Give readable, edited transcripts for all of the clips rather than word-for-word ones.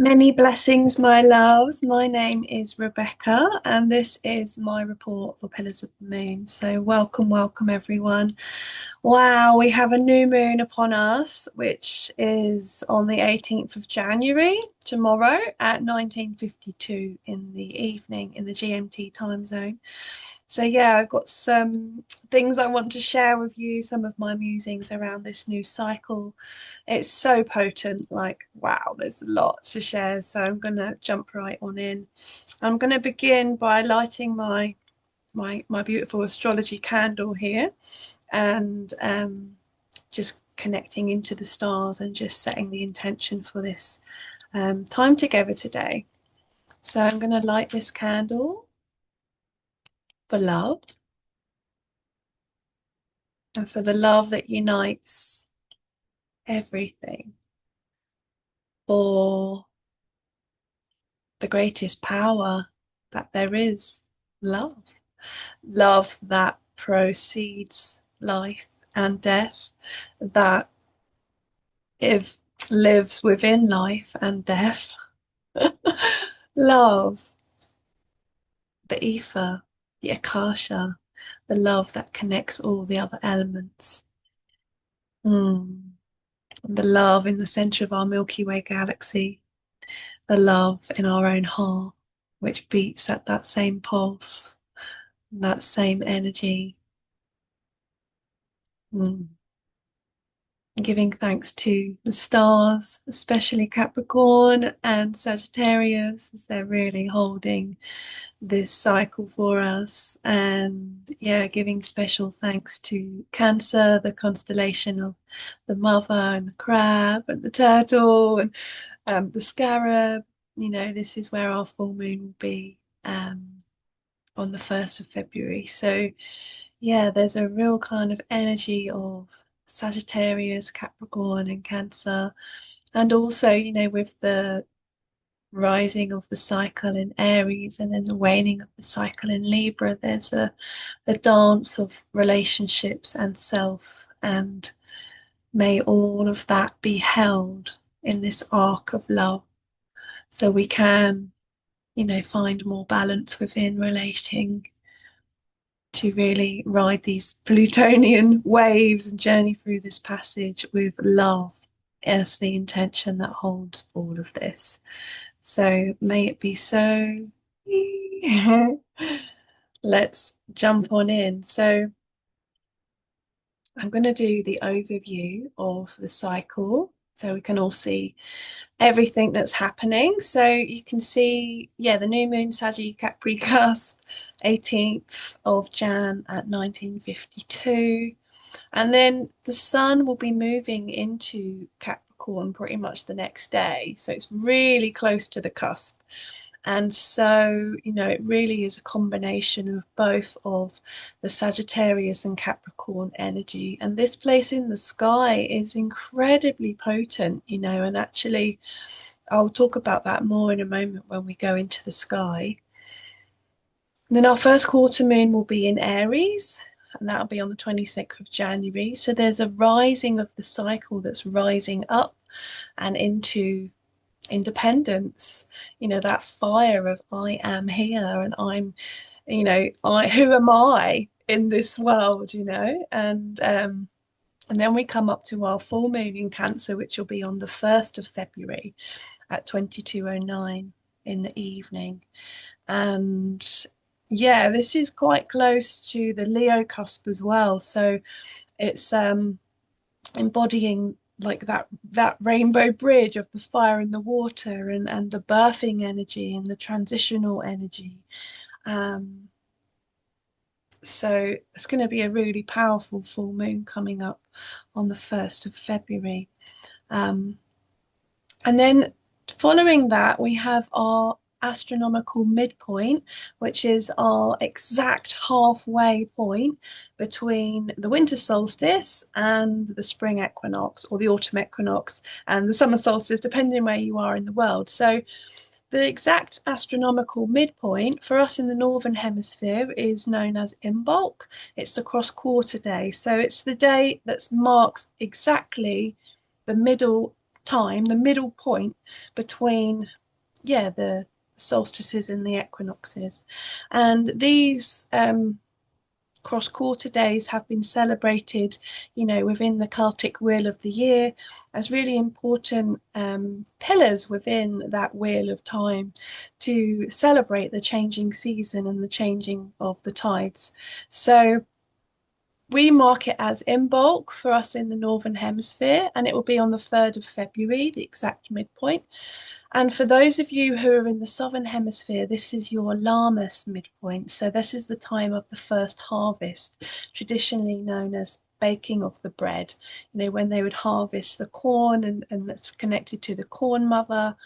Many blessings, my loves. My name is Rebecca, and this is my report for Pillars of the Moon. So, welcome, welcome, everyone. Wow, we have a new moon upon us, which is on the 18th of January, tomorrow at 19:52 in the evening in the GMT time zone. So yeah, I've got some things I want to share with you, some of my musings around this new cycle. It's so potent, like wow, there's a lot to share. So I'm gonna jump right on in. I'm gonna begin by lighting my beautiful astrology candle here and just connecting into the stars and just setting the intention for this time together today. So I'm going to light this candle for love and for the love that unites everything, for the greatest power that there is, love. Love that precedes life and death, that if lives within life and death. Love, the ether, the akasha, the love that connects all the other elements. Mm. The love in the center of our Milky Way galaxy, the love in our own heart, which beats at that same pulse, that same energy. Mm. Giving thanks to the stars, especially Capricorn and Sagittarius, as they're really holding this cycle for us. And yeah, giving special thanks to Cancer, the constellation of the mother and the crab and the turtle and the scarab. You know, this is where our full moon will be on the 1st of February. So yeah, there's a real kind of energy of Sagittarius, Capricorn, and Cancer. And also, you know, with the rising of the cycle in Aries and then the waning of the cycle in Libra, there's a dance of relationships and self. And may all of that be held in this arc of love so we can, you know, find more balance within relating to really ride these Plutonian waves and journey through this passage with love as the intention that holds all of this. So may it be so. Let's jump on in. So I'm going to do the overview of the cycle so we can all see everything that's happening. So you can see, yeah, the new moon, Saggy, Capri, Cusp, 18th of Jan at 1952. And then the sun will be moving into Capricorn pretty much the next day. So it's really close to the cusp. And so, you know, it really is a combination of both of the Sagittarius and Capricorn energy. And this place in the sky is incredibly potent, you know, and actually, I'll talk about that more in a moment when we go into the sky. And then our first quarter moon will be in Aries, and that'll be on the 26th of January. So there's a rising of the cycle that's rising up and into independence, you know, that fire of I am here and I'm, you know, I who am I in this world, you know, and then we come up to our full moon in Cancer, which will be on the 1st of February at 22:09 in the evening. And yeah, this is quite close to the Leo cusp as well. So it's embodying like that rainbow bridge of the fire and the water and the birthing energy and the transitional energy. Um, so it's going to be a really powerful full moon coming up on the 1st of February. And then following that, we have our astronomical midpoint, which is our exact halfway point between the winter solstice and the spring equinox, or the autumn equinox and the summer solstice, depending where you are in the world. So the exact astronomical midpoint for us in the northern hemisphere is known as Imbolc. It's the cross quarter day. So it's the day that marks exactly the middle time, the middle point between, yeah, the solstices and the equinoxes. And these cross quarter days have been celebrated, you know, within the Celtic wheel of the year as really important pillars within that wheel of time to celebrate the changing season and the changing of the tides. So we mark it as Imbolc for us in the Northern Hemisphere, and it will be on the 3rd of February, the exact midpoint. And for those of you who are in the Southern Hemisphere, this is your Lammas midpoint. So this is the time of the first harvest, traditionally known as baking of the bread. You know, when they would harvest the corn, and that's connected to the corn mother.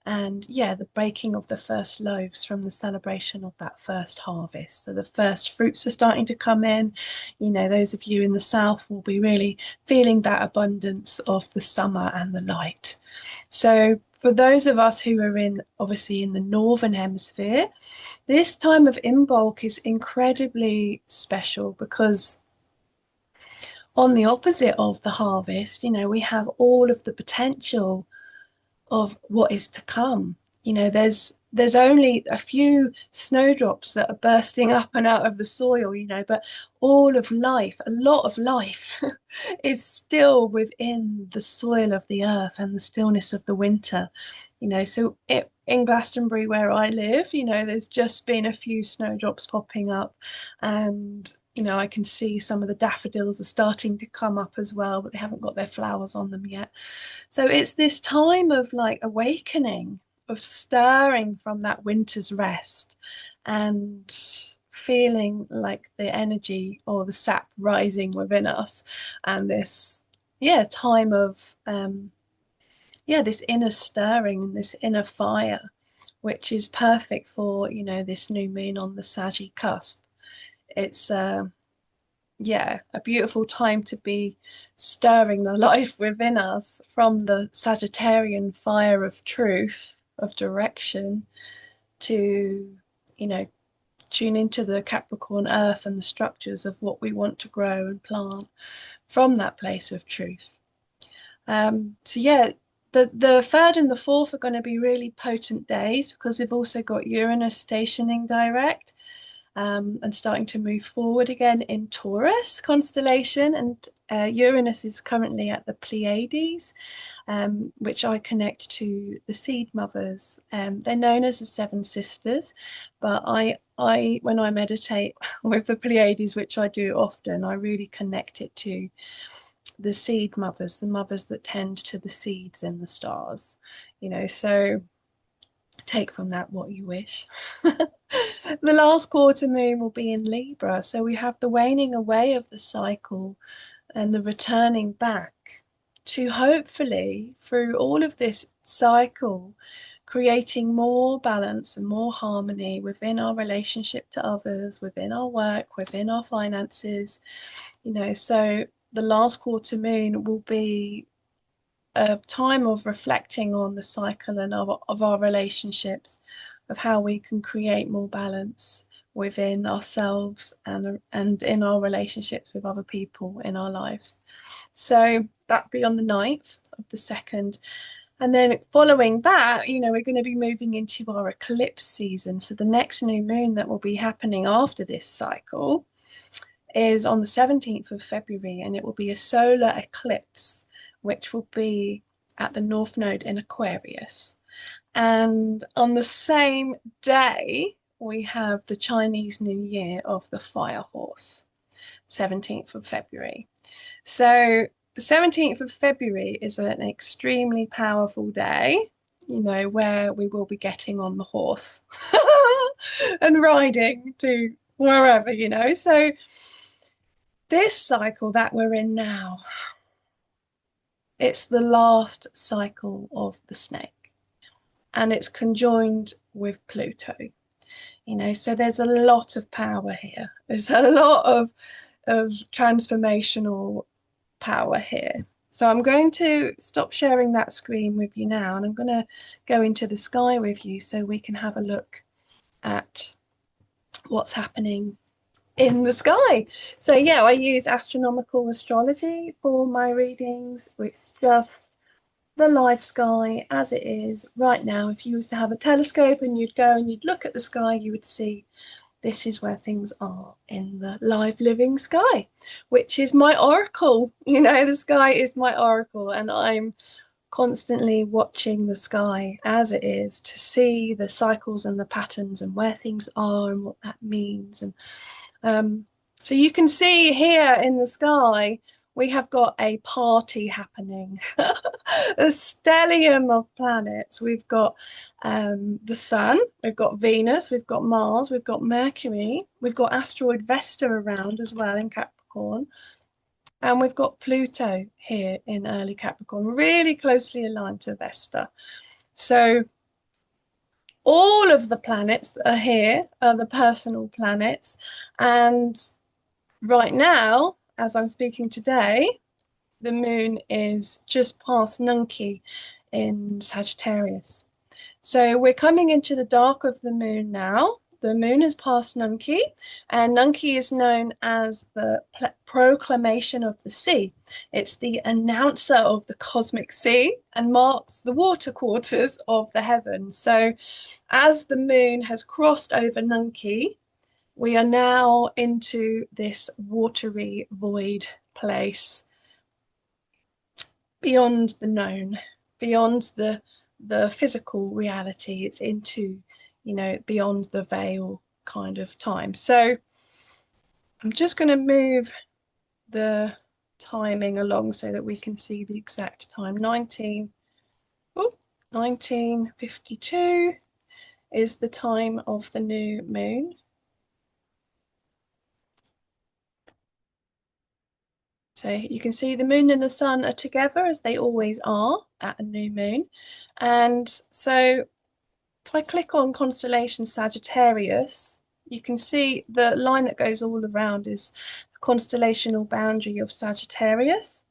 And yeah, the breaking of the first loaves from the celebration of that first harvest. So the first fruits are starting to come in. You know, those of you in the south will be really feeling that abundance of the summer and the light. So for those of us who are in, obviously in the Northern Hemisphere, this time of Imbolc is incredibly special because on the opposite of the harvest, you know, we have all of the potential of what is to come. You know, there's only a few snowdrops that are bursting up and out of the soil, you know, but all of life, a lot of life is still within the soil of the earth and the stillness of the winter, you know. So in Glastonbury, where I live, you know, there's just been a few snowdrops popping up, and you know, I can see some of the daffodils are starting to come up as well, but they haven't got their flowers on them yet. So it's this time of like awakening, of stirring from that winter's rest and feeling like the energy or the sap rising within us, and this, yeah, time of yeah, this inner stirring and this inner fire, which is perfect for, you know, this new moon on the Saggy cusp. It's yeah, a beautiful time to be stirring the life within us from the Sagittarian fire of truth, of direction, to, you know, tune into the Capricorn earth and the structures of what we want to grow and plant from that place of truth. So yeah, the 3rd and the 4th are going to be really potent days because we've also got Uranus stationing direct. And starting to move forward again in Taurus constellation. And Uranus is currently at the Pleiades, which I connect to the seed mothers. They're known as the Seven Sisters, but I when I meditate with the Pleiades, which I do often, I really connect it to the seed mothers, the mothers that tend to the seeds in the stars, you know. So take from that what you wish. The last quarter moon will be in Libra, so we have the waning away of the cycle and the returning back to, hopefully through all of this cycle, creating more balance and more harmony within our relationship to others, within our work, within our finances, you know. So the last quarter moon will be a time of reflecting on the cycle and of our relationships, of how we can create more balance within ourselves and in our relationships with other people in our lives. So that'd be on the 9th of the 2nd. And then following that, you know, we're going to be moving into our eclipse season. So the next new moon that will be happening after this cycle is on the 17th of February, and it will be a solar eclipse, which will be at the North Node in Aquarius. And on the same day, we have the Chinese New Year of the Fire Horse, 17th of February. So the 17th of February is an extremely powerful day, you know, where we will be getting on the horse and riding to wherever, you know. So this cycle that we're in now, it's the last cycle of the snake, and it's conjoined with Pluto, you know. So there's a lot of power here. There's a lot of transformational power here. So I'm going to stop sharing that screen with you now, and I'm going to go into the sky with you so we can have a look at what's happening in the sky. So yeah, I use astronomical astrology for my readings, which just the live sky as it is right now. If you was to have a telescope and you'd go and you'd look at the sky, you would see this is where things are in the live living sky, which is my oracle. You know, the sky is my oracle, and I'm constantly watching the sky as it is to see the cycles and the patterns and where things are and what that means. And so you can see here in the sky, we have got a party happening, a stellium of planets. We've got the Sun, we've got Venus, we've got Mars, we've got Mercury, we've got asteroid Vesta around as well in Capricorn, and we've got Pluto here in early Capricorn, really closely aligned to Vesta. So all of the planets that are here are the personal planets, and right now, as I'm speaking today, the moon is just past Nunki in Sagittarius. So we're coming into the dark of the moon now. The moon is past Nunki, and Nunki is known as the proclamation of the sea. It's the announcer of the cosmic sea and marks the water quarters of the heavens. So as the moon has crossed over Nunki, we are now into this watery void place beyond the known, beyond the physical reality. It's into, you know, beyond the veil kind of time. So I'm just going to move the timing along so that we can see the exact time. 1952 is the time of the new moon. So you can see the moon and the sun are together as they always are at a new moon. And so if I click on constellation Sagittarius, you can see the line that goes all around is the constellational boundary of Sagittarius.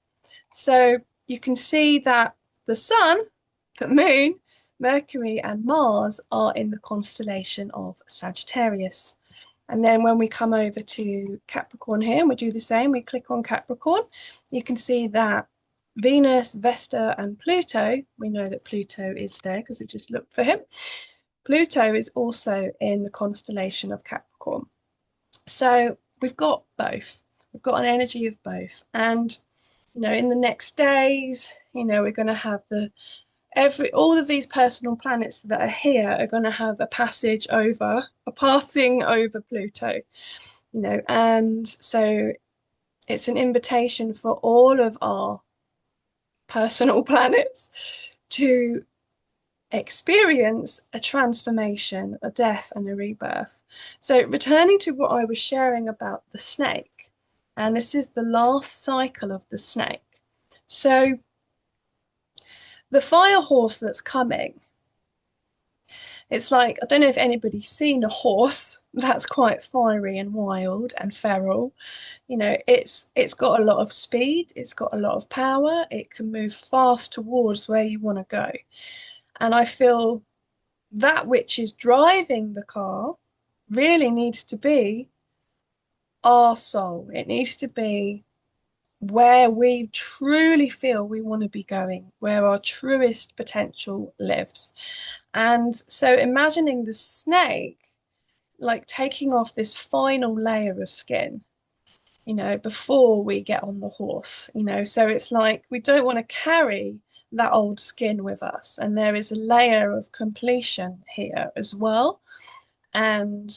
So you can see that the sun, the moon, Mercury and Mars are in the constellation of Sagittarius. And then when we come over to Capricorn here, and we do the same, we click on Capricorn, you can see that Venus, Vesta, and Pluto, we know that Pluto is there because we just looked for him. Pluto is also in the constellation of Capricorn. So we've got both. We've got an energy of both. And, you know, in the next days, you know, we're going to have all of these personal planets that are here are going to have a passing over Pluto, you know, and so it's an invitation for all of our personal planets to experience a transformation, a death and a rebirth. So returning to what I was sharing about the snake, and this is the last cycle of the snake. So the fire horse that's coming, it's like, I don't know if anybody's seen a horse that's quite fiery and wild and feral. You know, it's got a lot of speed, it's got a lot of power, it can move fast towards where you want to go. And I feel that which is driving the car really needs to be our soul. It needs to be where we truly feel we want to be going, where our truest potential lives. And so imagining the snake like taking off this final layer of skin, you know, before we get on the horse, you know, so it's like we don't want to carry that old skin with us. And there is a layer of completion here as well. And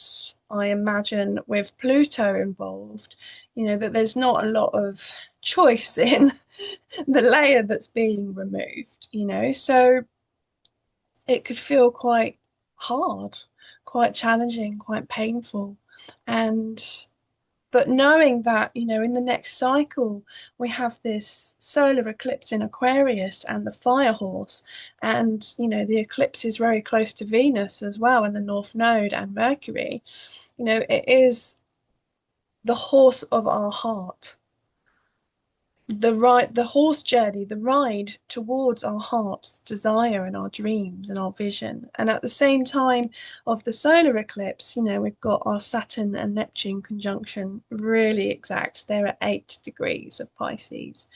I imagine with Pluto involved, you know, that there's not a lot of choice in the layer that's being removed, you know, so it could feel quite hard, quite challenging, quite painful. And but knowing that, you know, in the next cycle, we have this solar eclipse in Aquarius and the fire horse. And, you know, the eclipse is very close to Venus as well, and the North Node and Mercury. You know, it is the horse of our heart. The horse journey, the ride towards our heart's desire and our dreams and our vision. And at the same time of the solar eclipse, you know, we've got our Saturn and Neptune conjunction really exact. They're at 8 degrees of Pisces.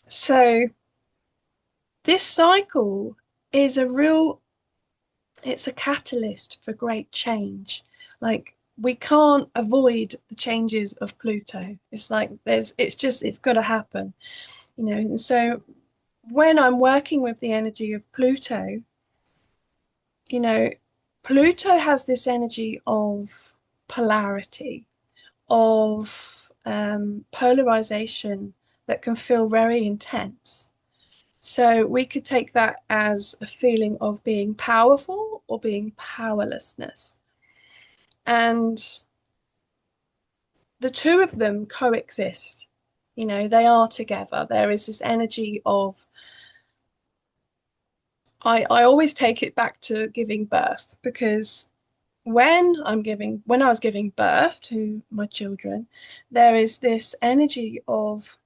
So this cycle is a real, it's a catalyst for great change. Like we can't avoid the changes of Pluto. It's like it's got to happen, you know. And so when I'm working with the energy of Pluto, you know, Pluto has this energy of polarity, of polarization that can feel very intense. So we could take that as a feeling of being powerful or being powerlessness. And the two of them coexist. You know, they are together. There is this energy of, I always take it back to giving birth, because when I was giving birth to my children, there is this energy of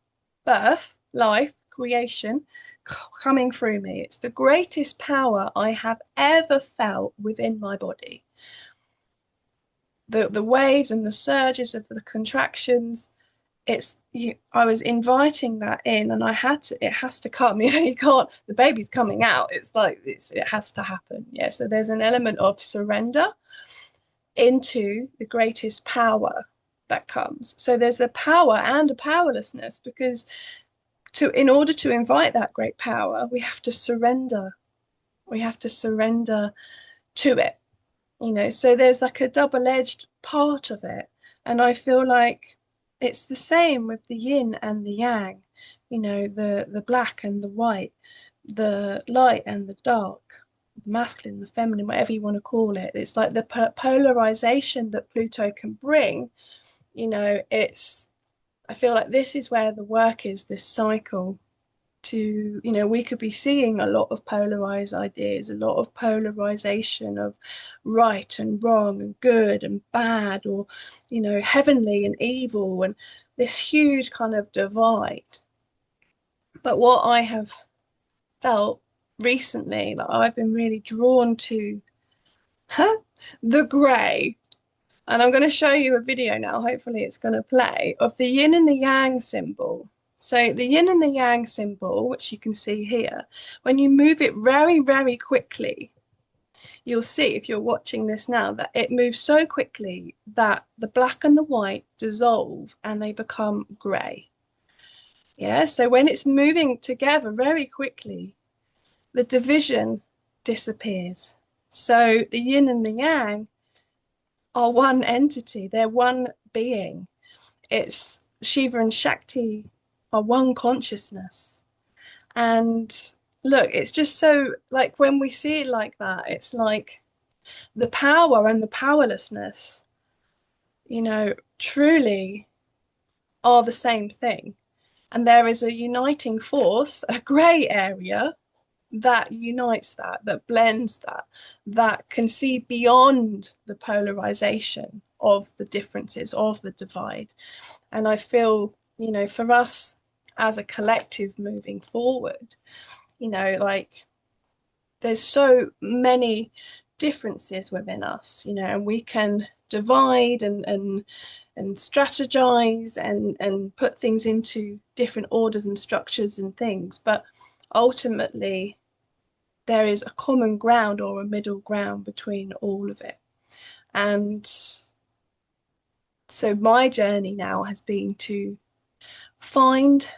birth, life, creation coming through me. It's the greatest power I have ever felt within my body. The waves and the surges of the contractions, I was inviting that in, and it has to come. You know, you can't, the baby's coming out. It's like it has to happen. Yeah. So there's an element of surrender into the greatest power that comes. So there's a power and a powerlessness, because in order to invite that great power, we have to surrender. We have to surrender to it. You know, so there's like a double-edged part of it. And I feel like it's the same with the yin and the yang, you know, the black and the white, the light and the dark, the masculine, the feminine, whatever you want to call it. It's like the polarization that Pluto can bring, you know, I feel like this is where the work is, this cycle. To, you know, we could be seeing a lot of polarized ideas, a lot of polarization of right and wrong and good and bad, or, you know, heavenly and evil, and this huge kind of divide. But what I have felt recently, like I've been really drawn to the grey. And I'm going to show you a video now, hopefully it's going to play, of the yin and the yang symbol. So the yin and the yang symbol, which you can see here, when you move it very, very quickly, you'll see, if you're watching this now, that it moves so quickly that the black and the white dissolve and they become grey. Yeah, so when it's moving together very quickly, the division disappears. So the yin and the yang are one entity, they're one being. It's Shiva and Shakti are one consciousness. And look, it's just so, like, when we see it like that, it's like the power and the powerlessness, you know, truly are the same thing. And there is a uniting force, a grey area that unites that blends that can see beyond the polarization of the differences, of the divide. And I feel, you know, for us as a collective moving forward, you know, like there's so many differences within us, you know, and we can divide and strategize and put things into different orders and structures and things, but ultimately there is a common ground or a middle ground between all of it. And so my journey now has been to find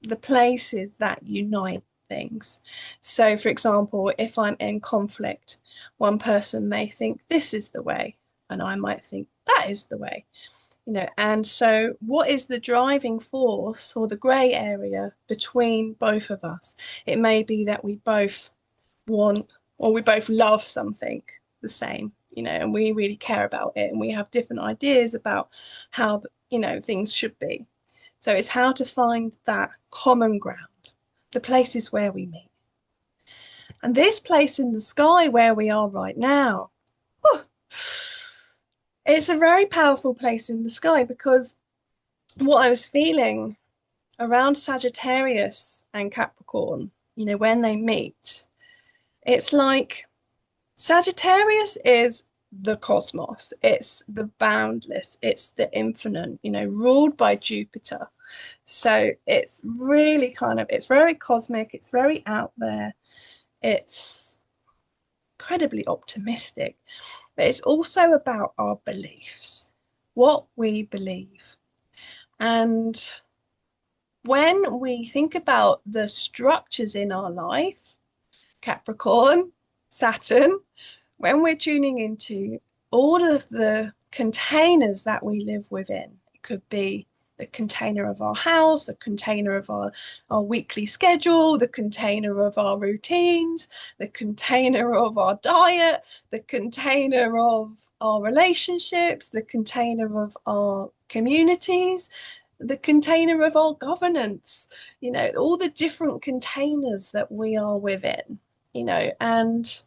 the places that unite things. So, for example, if I'm in conflict, one person may think this is the way, and I might think that is the way, you know. And so, what is the driving force or the grey area between both of us? It may be that we both want or we both love something the same, you know, and we really care about it, and we have different ideas about how, you know, things should be. So it's how to find that common ground, the places where we meet. And this place in the sky where we are right now, oh, it's a very powerful place in the sky, because what I was feeling around Sagittarius and Capricorn, you know, when they meet, it's like Sagittarius is the cosmos, it's the boundless, it's the infinite, you know, ruled by Jupiter. So it's really kind of, it's very cosmic, it's very out there, it's incredibly optimistic, but it's also about our beliefs, what we believe. And when we think about the structures in our life, Capricorn, Saturn, when we're tuning into all of the containers that we live within, it could be the container of our house, the container of our weekly schedule, the container of our routines, the container of our diet, the container of our relationships, the container of our communities, the container of our governance, you know, all the different containers that we are within, you know, and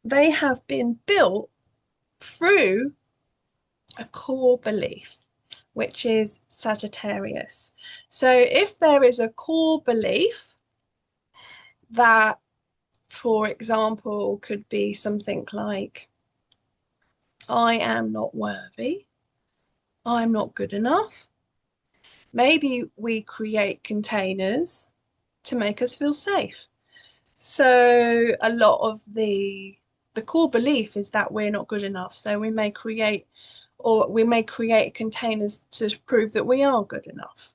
they have been built through a core belief, which is Sagittarius. So if there is a core belief that, for example, could be something like, I am not worthy, I'm not good enough, maybe we create containers to make us feel safe. So a lot of the core belief is that we're not good enough. So we may create containers to prove that we are good enough.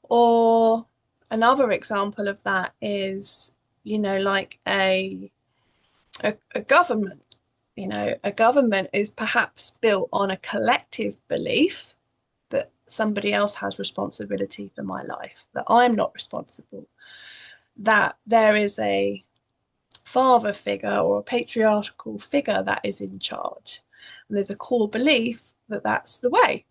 Or another example of that is, you know, like a government. You know, a government is perhaps built on a collective belief that somebody else has responsibility for my life, that I'm not responsible, that there is a father figure or a patriarchal figure that is in charge. And there's a core belief that that's the way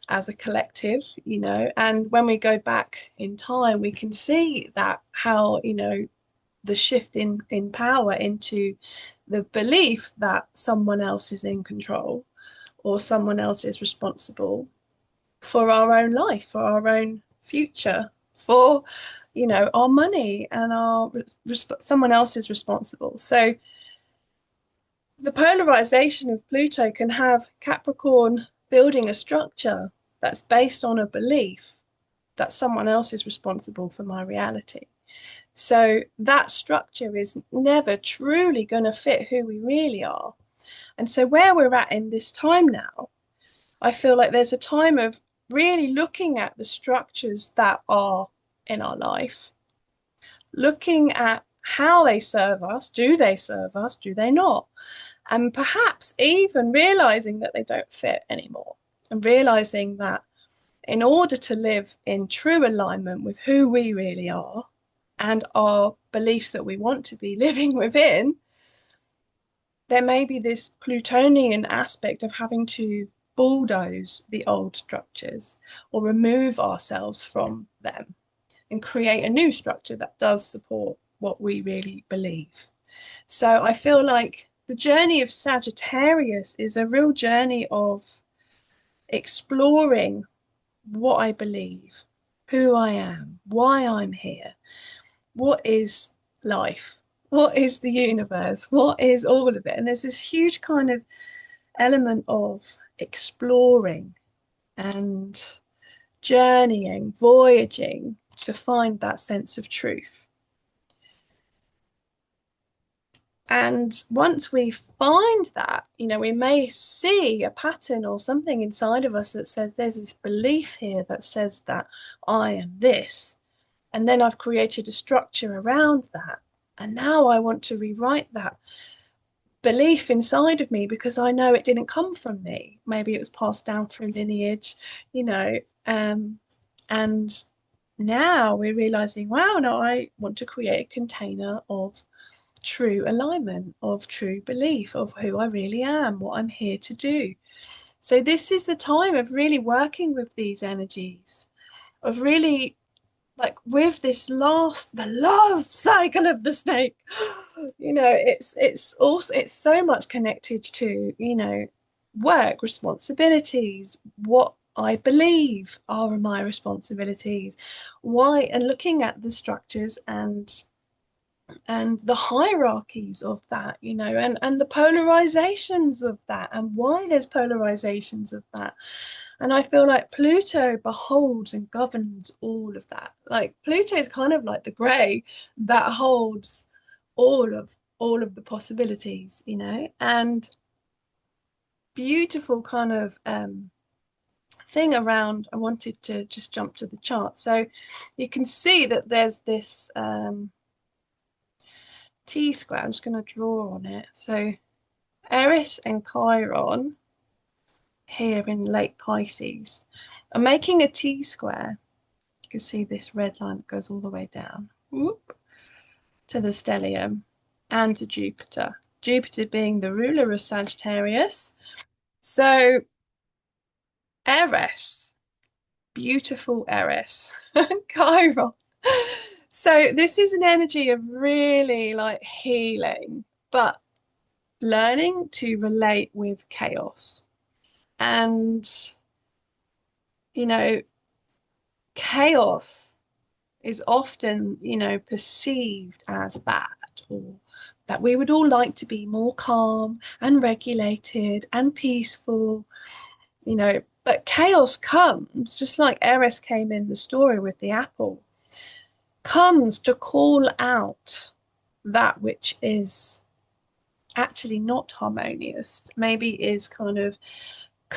as a collective, you know. And when we go back in time, we can see that how, you know, the shift in power into the belief that someone else is in control or someone else is responsible for our own life, for our own future, for, you know, our money, and our someone else is responsible. So the polarization of Pluto can have Capricorn building a structure that's based on a belief that someone else is responsible for my reality. So that structure is never truly going to fit who we really are. And so where we're at in this time now, I feel like there's a time of really looking at the structures that are in our life, looking at how they serve us. Do they serve us? Do they not? And perhaps even realizing that they don't fit anymore, and realizing that in order to live in true alignment with who we really are and our beliefs that we want to be living within, there may be this Plutonian aspect of having to bulldoze the old structures or remove ourselves from them and create a new structure that does support what we really believe. So I feel like the journey of Sagittarius is a real journey of exploring what I believe, who I am, why I'm here, what is life, what is the universe, what is all of it. And there's this huge kind of element of exploring and journeying, voyaging to find that sense of truth. And once we find that, you know, we may see a pattern or something inside of us that says there's this belief here that says that I am this. And then I've created a structure around that. And now I want to rewrite that belief inside of me because I know it didn't come from me. Maybe it was passed down through lineage, you know. And now we're realizing, wow, no, I want to create a container of true alignment, of true belief, of who I really am, what I'm here to do. So this is the time of really working with these energies, of really, like, with this the last cycle of the snake. You know, it's also, it's so much connected to, you know, work, responsibilities, what I believe are my responsibilities, why, and looking at the structures and the hierarchies of that, you know, and the polarizations of that, and why there's polarizations of that, And I feel like Pluto beholds and governs all of that. Like Pluto is kind of like the grey that holds all of the possibilities, and beautiful kind of thing around. I wanted to just jump to the chart. So you can see that there's this T-square. I'm just going to draw on it. So Eris and Chiron here in late Pisces are making a T-square. You can see this red line that goes all the way down, whoop, to the stellium and to Jupiter. Jupiter being the ruler of Sagittarius. So Eris, beautiful Eris, Chiron. So this is an energy of really like healing, but learning to relate with chaos. And, you know, chaos is often, perceived as bad, or that we would all like to be more calm and regulated and peaceful, but chaos comes, just like Eris came in the story with the apple, comes to call out that which is actually not harmonious, maybe is kind of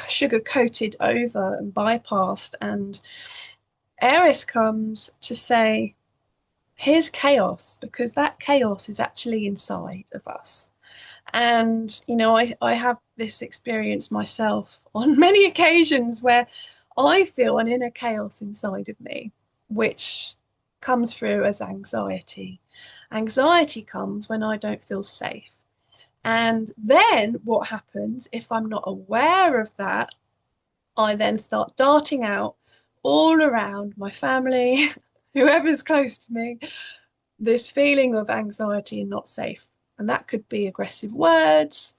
sugar coated over and bypassed. And Eris comes to say, here's chaos, because that chaos is actually inside of us. And, I have this experience myself on many occasions where I feel an inner chaos inside of me, which comes through as anxiety. Anxiety comes when I don't feel safe. And then what happens if I'm not aware of that? I then start darting out all around my family, whoever's close to me, this feeling of anxiety and not safe. And that could be aggressive words,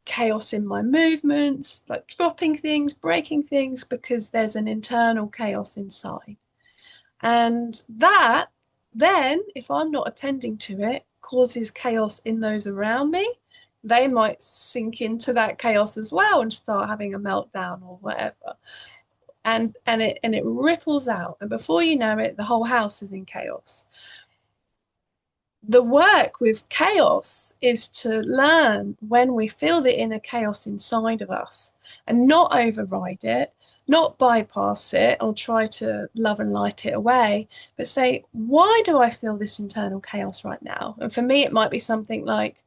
chaos in my movements, like dropping things, breaking things, because there's an internal chaos inside. And that then, if I'm not attending to it, causes chaos in those around me. They might sink into that chaos as well and start having a meltdown or whatever. And it ripples out. And before you know it, the whole house is in chaos. The work with chaos is to learn when we feel the inner chaos inside of us and not override it, not bypass it or try to love and light it away, but say, why do I feel this internal chaos right now? And for me, it might be something like,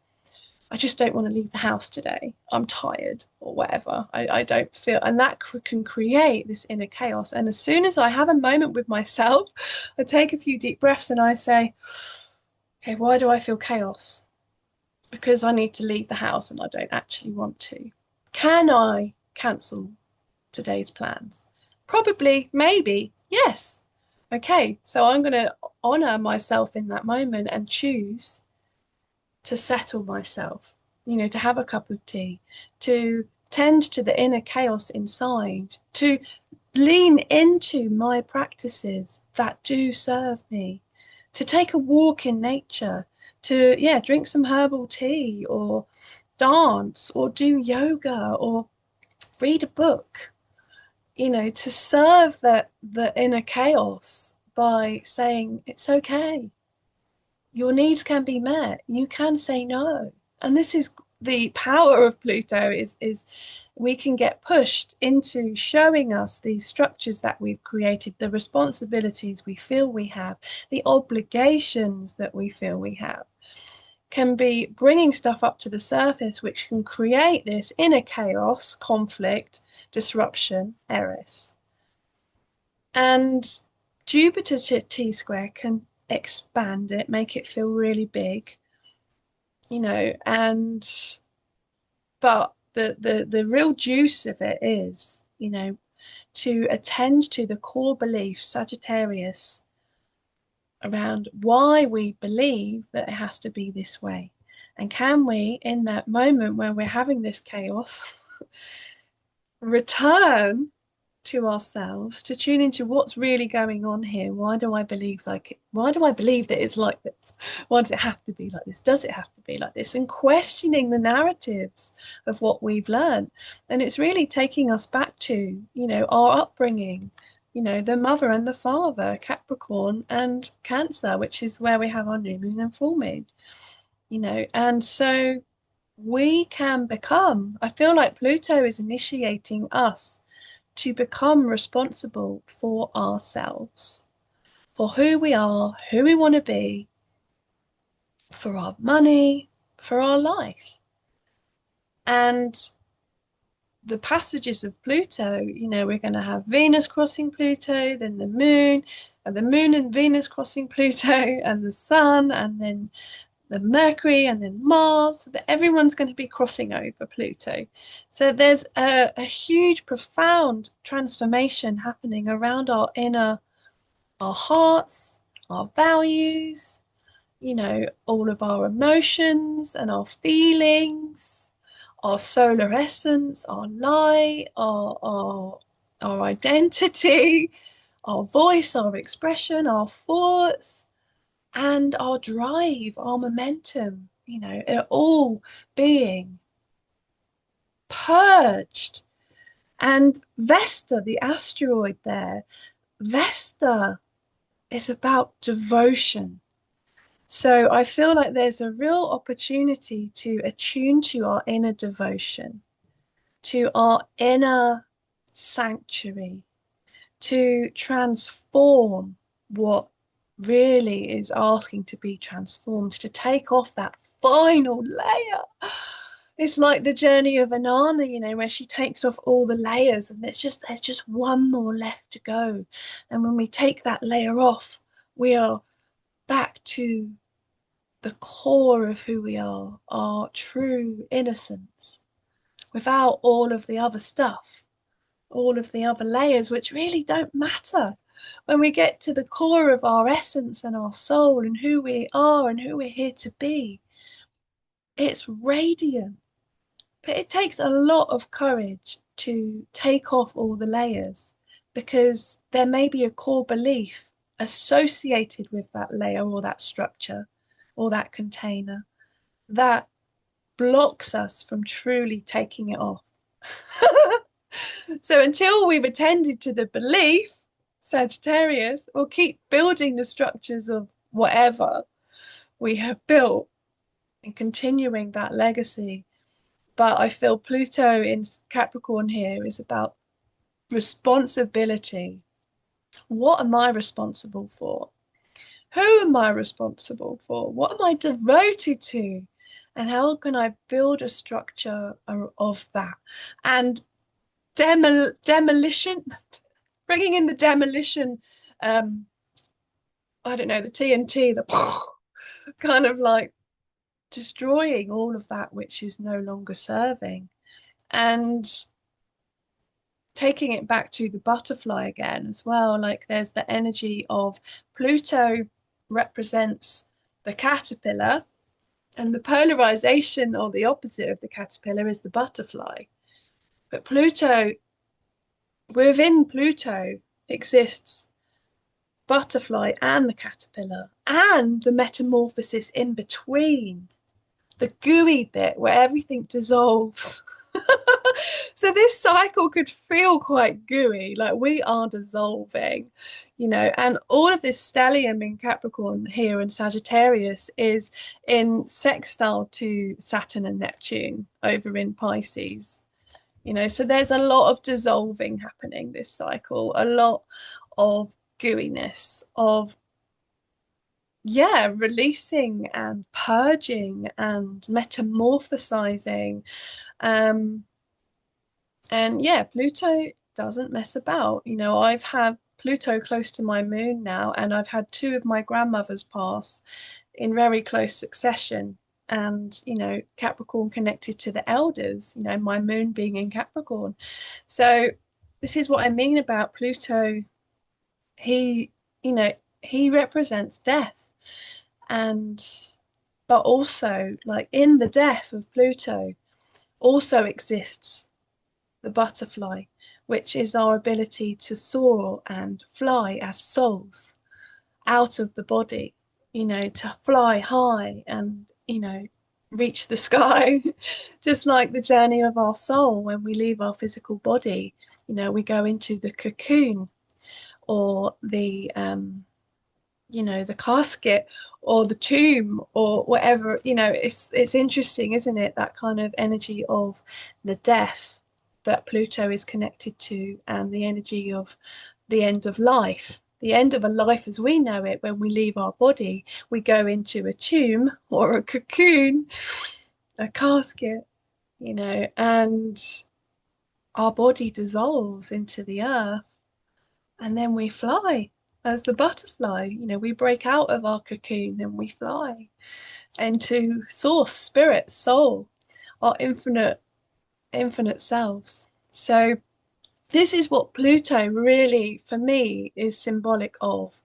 I just don't want to leave the house today. I'm tired or whatever. I don't feel, and that can create this inner chaos. And as soon as I have a moment with myself, I take a few deep breaths and I say, okay, why do I feel chaos? Because I need to leave the house and I don't actually want to. Can I cancel today's plans? Probably, maybe, yes. Okay, so I'm going to honor myself in that moment and choose to settle myself, to have a cup of tea, to tend to the inner chaos inside, to lean into my practices that do serve me, to take a walk in nature, to, drink some herbal tea or dance or do yoga or read a book, to serve the inner chaos by saying it's okay. Your needs can be met. You can say no. And this is the power of Pluto is we can get pushed into showing us these structures that we've created, the responsibilities we feel we have, the obligations that we feel we have, can be bringing stuff up to the surface, which can create this inner chaos, conflict, disruption, Eris. And Jupiter's T-square can expand it, make it feel really big, and but the real juice of it is, to attend to the core beliefs, Sagittarius, around why we believe that it has to be this way. And can we, in that moment where we're having this chaos, return to ourselves, to tune into what's really going on here. Why do I believe like it? Why do I believe that it's like this? Why does it have to be like this? Does it have to be like this? And questioning the narratives of what we've learned. And it's really taking us back to, you know, our upbringing, you know, the mother and the father, Capricorn and Cancer, which is where we have our new moon and full moon, you know. And so we can become, I feel like Pluto is initiating us to become responsible for ourselves, for who we are, who we want to be, for our money, for our life. And the passages of Pluto, you know, we're going to have Venus crossing Pluto, then the moon, and the moon and Venus crossing Pluto, and the sun, and then the Mercury, and then Mars. So that everyone's going to be crossing over Pluto. So there's a huge, profound transformation happening around our inner, our hearts, our values, you know, all of our emotions and our feelings, our solar essence, our light, our identity, our voice, our expression, our thoughts, and our drive, our momentum, you know, are all being purged. And Vesta, the asteroid there, Vesta is about devotion. So I feel like there's a real opportunity to attune to our inner devotion, to our inner sanctuary, to transform what really is asking to be transformed, to take off that final layer. It's like the journey of Anana, you know, where she takes off all the layers and there's just one more left to go. And when we take that layer off, we are back to the core of who we are, our true innocence, without all of the other stuff, all of the other layers, which really don't matter. When we get to the core of our essence and our soul and who we are and who we're here to be, it's radiant. But it takes a lot of courage to take off all the layers because there may be a core belief associated with that layer or that structure or that container that blocks us from truly taking it off. So until we've attended to the belief, Sagittarius, we'll keep building the structures of whatever we have built and continuing that legacy. But I feel Pluto in Capricorn here is about responsibility. What am I responsible for? Who am I responsible for? What am I devoted to? And how can I build a structure of that? And demolition, bringing in the demolition, I don't know, the TNT, the kind of like destroying all of that which is no longer serving. And taking it back to the butterfly again as well, like there's the energy of Pluto represents the caterpillar, and the polarization or the opposite of the caterpillar is the butterfly. But Pluto, within Pluto exists butterfly and the caterpillar and the metamorphosis in between, the gooey bit where everything dissolves. So this cycle could feel quite gooey, like we are dissolving, you know, and all of this stellium in Capricorn here in Sagittarius is in sextile to Saturn and Neptune over in Pisces, you know, so there's a lot of dissolving happening this cycle, a lot of gooiness, of releasing and purging and metamorphosizing. And yeah, Pluto doesn't mess about. You know, I've had Pluto close to my moon now, and I've had two of my grandmothers pass in very close succession. And, you know, Capricorn connected to the elders, you know, my moon being in Capricorn. So this is what I mean about Pluto. He, you know, he represents death. And, but also, like in the death of Pluto, also exists the butterfly, which is our ability to soar and fly as souls out of the body, to fly high and, reach the sky, just like the journey of our soul. When we leave our physical body, we go into the cocoon, or the casket, or the tomb, or whatever. It's interesting, isn't it, that kind of energy of the death that Pluto is connected to, and the energy of the end of life, the end of a life as we know it. When we leave our body, we go into a tomb or a cocoon, a casket, and our body dissolves into the earth, and then we fly as the butterfly. We break out of our cocoon and we fly into source, spirit, soul, our infinite selves. So this is what Pluto really, for me, is symbolic of.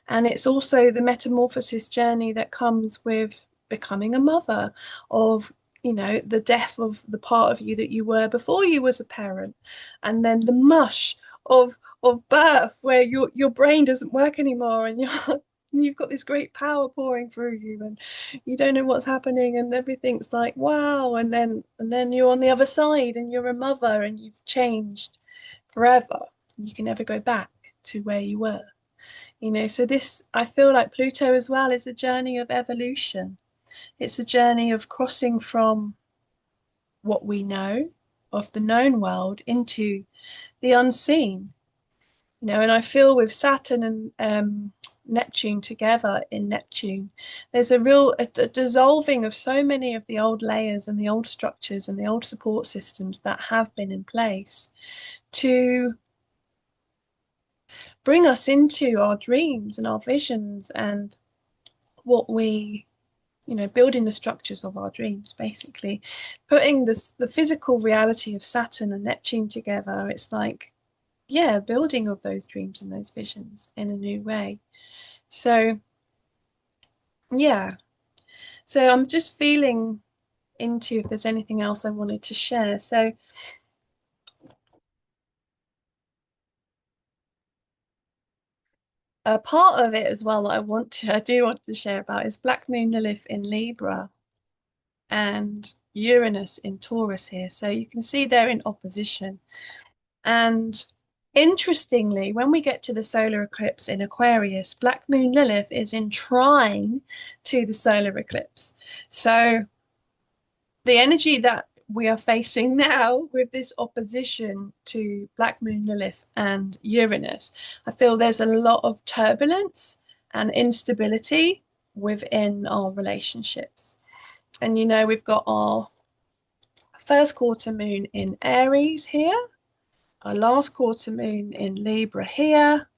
And it's also the metamorphosis journey that comes with becoming a mother, of the death of the part of you that you were before you was a parent, and then the mush of birth, where your brain doesn't work anymore, and you've got this great power pouring through you, and you don't know what's happening, and everything's like wow, and then you're on the other side, and you're a mother, and you've changed forever. You can never go back to where you were. So this, I feel like Pluto as well is a journey of evolution. It's a journey of crossing from what we know of the known world into the unseen. And I feel with Saturn and Neptune together in Neptune, there's a dissolving of so many of the old layers and the old structures and the old support systems that have been in place to bring us into our dreams and our visions, and what we, building the structures of our dreams, basically putting the physical reality of Saturn and Neptune together. It's like, yeah, building of those dreams and those visions in a new way. So yeah, so I'm just feeling into if there's anything else I wanted to share. So a part of it as well that I do want to share about is Black Moon Lilith in Libra and Uranus in Taurus here. So you can see they're in opposition. And interestingly, when we get to the solar eclipse in Aquarius, Black Moon Lilith is in trine to the solar eclipse. So the energy that we are facing now with this opposition to Black Moon Lilith and Uranus, I feel there's a lot of turbulence and instability within our relationships. And we've got our first quarter moon in Aries here, our last quarter moon in Libra here.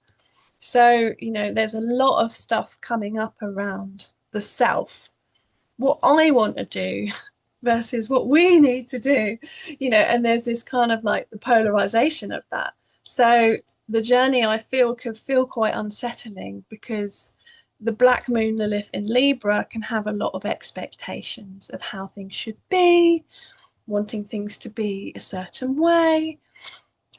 So, there's a lot of stuff coming up around the self, what I want to do versus what we need to do, and there's this kind of like the polarization of that. So the journey, I feel, could feel quite unsettling, because the Black Moon Lilith in Libra can have a lot of expectations of how things should be, wanting things to be a certain way,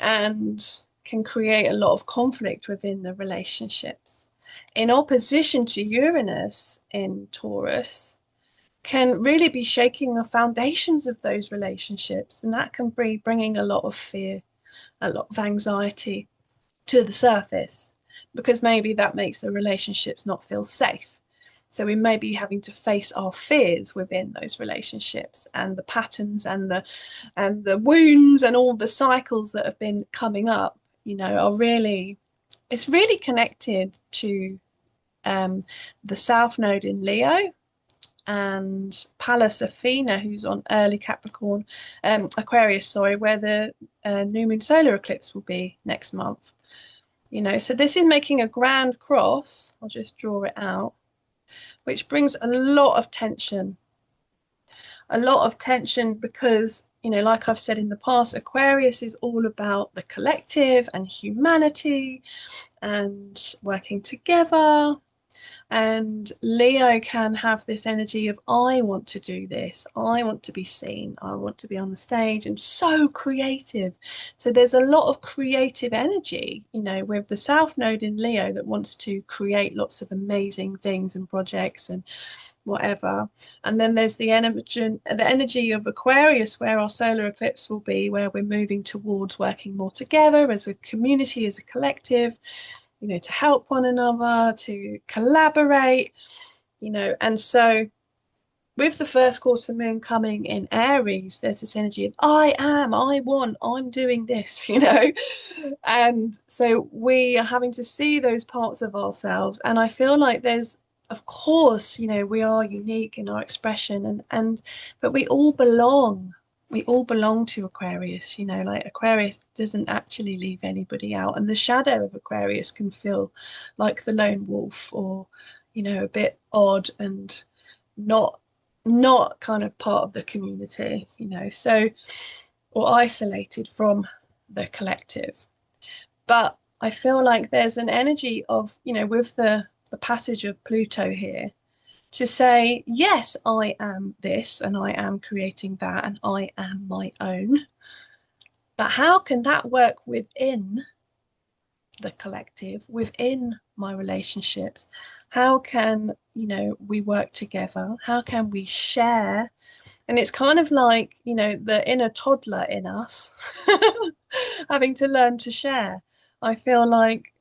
and can create a lot of conflict within the relationships. In opposition to Uranus in Taurus, can really be shaking the foundations of those relationships, and that can be bringing a lot of fear, a lot of anxiety to the surface, because maybe that makes the relationships not feel safe. So we may be having to face our fears within those relationships, and the patterns and the wounds and all the cycles that have been coming up, are really, it's really connected to the South Node in Leo and Pallas Athena, who's on early Capricorn, Aquarius, sorry, where the new moon solar eclipse will be next month. So this is making a grand cross. I'll just draw it out, which brings a lot of tension. A lot of tension because, like I've said in the past, Aquarius is all about the collective and humanity and working together. And Leo can have this energy of, I want to do this. I want to be seen. I want to be on the stage and so creative. So there's a lot of creative energy, you know, with the South Node in Leo that wants to create lots of amazing things and projects and whatever. And then there's the energy of Aquarius, where our solar eclipse will be, where we're moving towards working more together as a community, as a collective, you know, to help one another, to collaborate, you know. And so with the first quarter moon coming in Aries, there's this energy of I am, I want, I'm doing this, you know. And so we are having to see those parts of ourselves. And I feel like there's, of course, you know, we are unique in our expression, and but we all belong. We all belong to Aquarius, you know, like Aquarius doesn't actually leave anybody out. And the shadow of Aquarius can feel like the lone wolf, or, you know, a bit odd and not kind of part of the community, you know, so, or isolated from the collective. But I feel like there's an energy of, you know, with the passage of Pluto here, to say, yes, I am this and I am creating that and I am my own. But how can that work within the collective, within my relationships? How can, you know, we work together? How can we share? And it's kind of like, you know, the inner toddler in us having to learn to share. I feel like,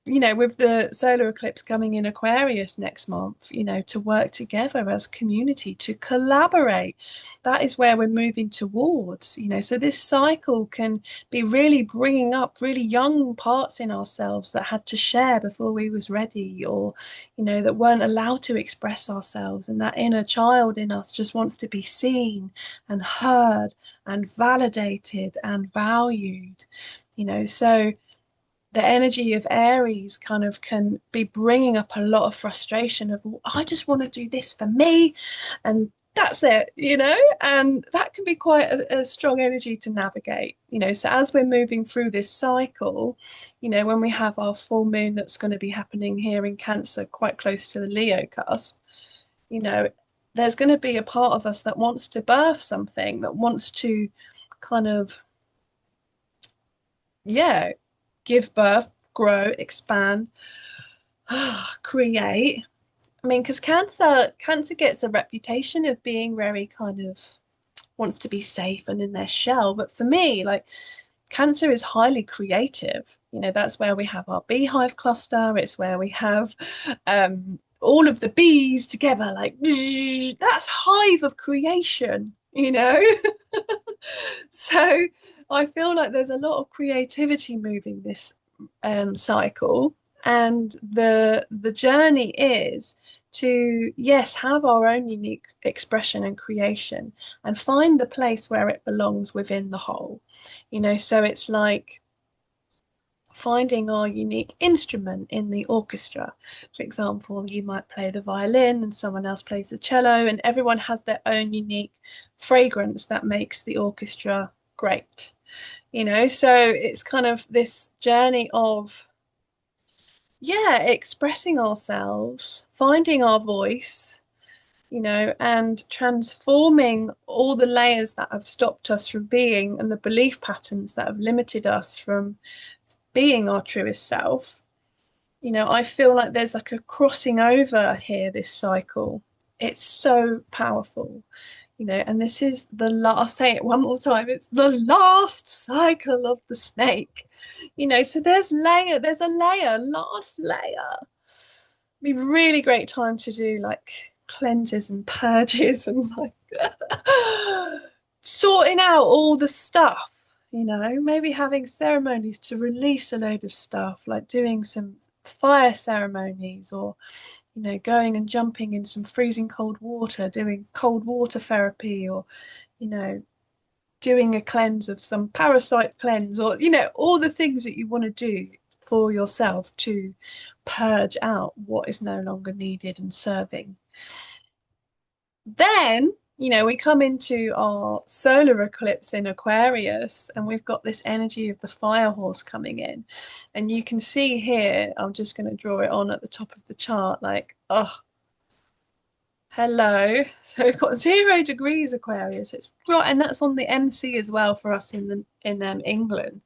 you know, with the solar eclipse coming in Aquarius next month, you know, to work together as community, to collaborate. That is where we're moving towards, you know. So this cycle can be really bringing up really young parts in ourselves that had to share before we was ready, or, you know, that weren't allowed to express ourselves. And that inner child in us just wants to be seen and heard and validated and valued, you know. So the energy of Aries kind of can be bringing up a lot of frustration of, I just want to do this for me and that's it, you know. And that can be quite a strong energy to navigate, you know. So as we're moving through this cycle, you know, when we have our full moon that's going to be happening here in Cancer, quite close to the Leo cusp, you know, there's going to be a part of us that wants to birth something, that wants to kind of, yeah, give birth, grow, expand, create. I mean, because cancer gets a reputation of being very kind of wants to be safe and in their shell. But for me, like, Cancer is highly creative. You know, that's where we have our beehive cluster. It's where we have all of the bees together, like that's hive of creation, you know. So I feel like there's a lot of creativity moving this cycle, and the journey is to, yes, have our own unique expression and creation and find the place where it belongs within the whole, you know. So it's like finding our unique instrument in the orchestra. For example, you might play the violin and someone else plays the cello, and everyone has their own unique fragrance that makes the orchestra great, you know. So it's kind of this journey of, yeah, expressing ourselves, finding our voice, you know, and transforming all the layers that have stopped us from being, and the belief patterns that have limited us from being our truest self. You know, I feel like there's like a crossing over here, this cycle. It's so powerful, you know, and this is I'll say it one more time, it's the last cycle of the snake, you know. So there's a layer, last layer. Be really great time to do like cleanses and purges and like sorting out all the stuff, you know, maybe having ceremonies to release a load of stuff, like doing some fire ceremonies, or, you know, going and jumping in some freezing cold water, doing cold water therapy, or, you know, doing a cleanse of some parasite cleanse, or, you know, all the things that you want to do for yourself to purge out what is no longer needed and serving. Then you know, we come into our solar eclipse in Aquarius and we've got this energy of the fire horse coming in. And you can see here, I'm just going to draw it on at the top of the chart, like, oh, hello. So we've got 0 degrees Aquarius. It's right, and that's on the MC as well for us in England.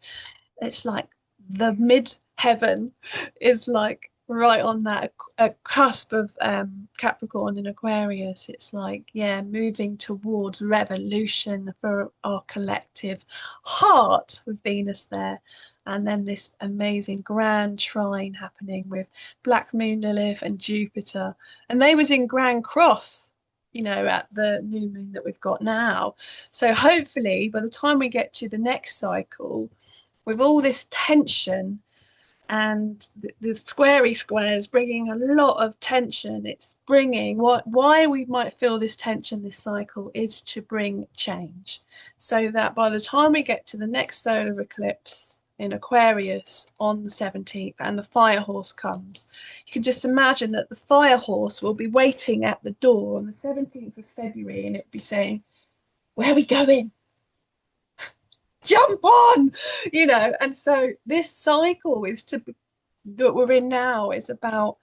It's like the mid heaven is like right on that a cusp of Capricorn and Aquarius. It's like, yeah, moving towards revolution for our collective heart with Venus there. And then this amazing grand trine happening with Black Moon Lilith and Jupiter. And they was in Grand Cross, you know, at the new moon that we've got now. So hopefully by the time we get to the next cycle, with all this tension and the squarey squares bringing a lot of tension, it's bringing why we might feel this tension this cycle is to bring change, so that by the time we get to the next solar eclipse in Aquarius on the 17th and the fire horse comes, you can just imagine that the fire horse will be waiting at the door on the 17th of February and it'll be saying, where are we going? Jump on, you know. And so this cycle is to that we're in now is about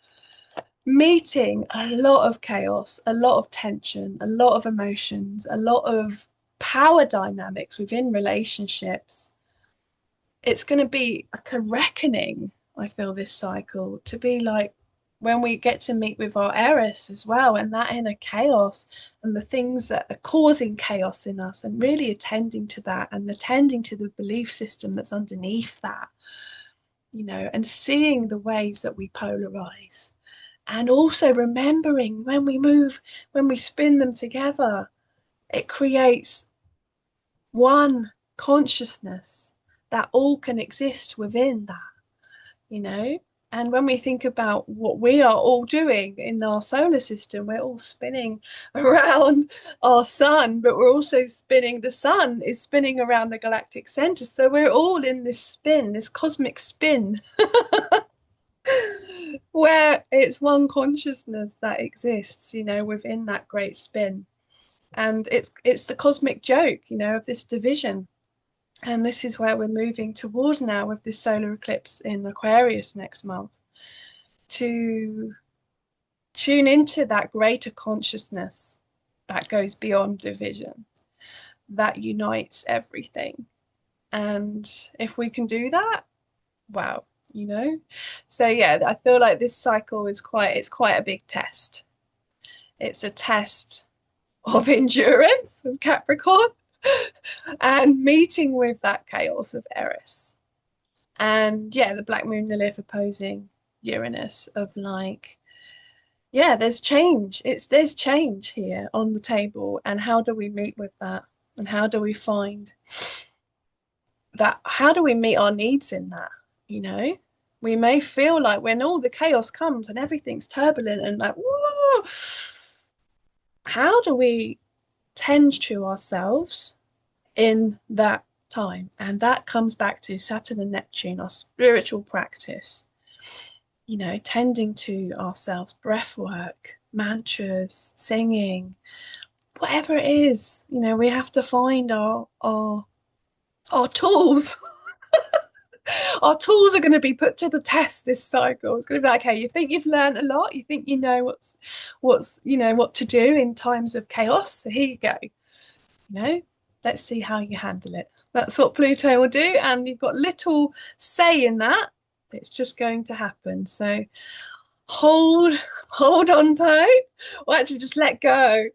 meeting a lot of chaos, a lot of tension, a lot of emotions, a lot of power dynamics within relationships. It's going to be like a reckoning, I feel, this cycle, to be like when we get to meet with our Eris as well, and that inner chaos and the things that are causing chaos in us, and really attending to that and attending to the belief system that's underneath that, you know, and seeing the ways that we polarize. And also remembering when we move, when we spin them together, it creates one consciousness that all can exist within that, you know. And when we think about what we are all doing in our solar system, we're all spinning around our sun, but we're also spinning, the sun is spinning around the galactic center. So we're all in this spin, this cosmic spin, where it's one consciousness that exists, you know, within that great spin. And it's the cosmic joke, you know, of this division. And this is where we're moving towards now with this solar eclipse in Aquarius next month, to tune into that greater consciousness that goes beyond division, that unites everything. And if we can do that, wow, you know. So yeah, I feel like this cycle is it's quite a big test. It's a test of endurance of Capricorn and meeting with that chaos of Eris. And yeah, the Black Moon Lilith opposing Uranus, of like, yeah, there's change. There's change here on the table. And how do we meet with that? And how do we find that? How do we meet our needs in that? You know, we may feel like when all the chaos comes and everything's turbulent and like, whoa, how do we tend to ourselves in that time? And that comes back to Saturn and Neptune, our spiritual practice, you know, tending to ourselves, breath work, mantras, singing, whatever it is, you know, we have to find our tools. Our tools are going to be put to the test this cycle. It's going to be like, hey, you think you've learned a lot, you think you know what's you know what to do in times of chaos, so here you go, you know, let's see how you handle it. That's what Pluto will do, and you've got little say in that. It's just going to happen. So hold on tight, or actually just let go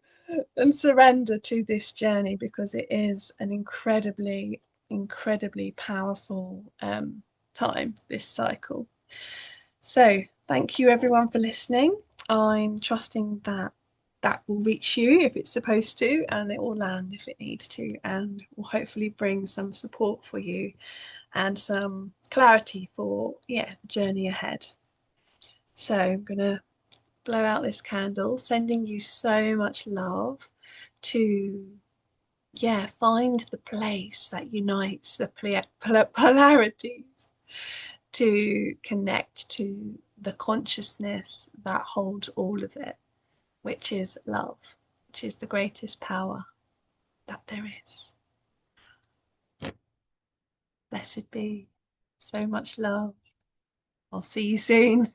and surrender to this journey, because it is an incredibly powerful time, this cycle. So thank you everyone for listening. I'm trusting that that will reach you if it's supposed to, and it will land if it needs to, and will hopefully bring some support for you and some clarity for, yeah, the journey ahead. So I'm gonna blow out this candle, sending you so much love to, yeah, find the place that unites the polarities, to connect to the consciousness that holds all of it, which is love. which is the greatest power that there is. Blessed be. So much love. I'll see you soon.